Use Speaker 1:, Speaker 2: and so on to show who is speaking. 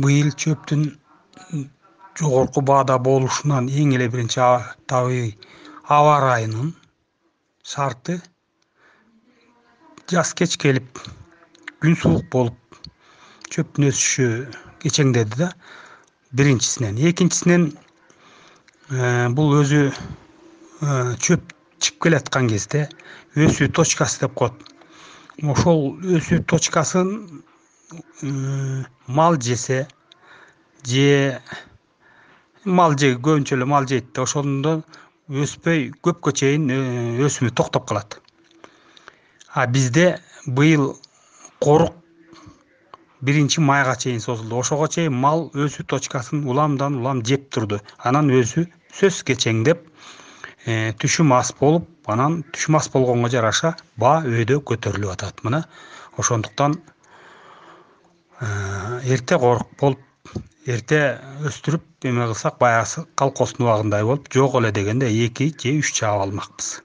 Speaker 1: Быйыл чөптүн жогорку баада болушунан эң эле биринчи табигый аба ырайынын шарты жаз кеч келип күн суук болуп чөптүн өсүшү кечеңдеди да. Биринчисинен, экинчисинен бул өзү чөп чыгып келаткан кезде өсүү точкасы деп коет. Ошол өсүү точкасын мал жесе же көбүнчө эле мал жейт да, ошондо өспөй көпкө чейин өсүмү токтоп калат. А бизде быйыл корук 1 майга чейин созулду. Ошого чейин мал өсүү точкасын уламдан улам жеп турду. Анан өсүү сөзсүз кечеңдеп, түшүм аз болуп, анан түшүм аз болгонго жараша баа өйдө көтөрүлүп атат. Мына ошондуктан эрте корук болуп, эрте өстүрүп эме кылсак, баягы колхоздун убагындай болуп, жок эле дегенде 2 же 3 чаап алмакпыз.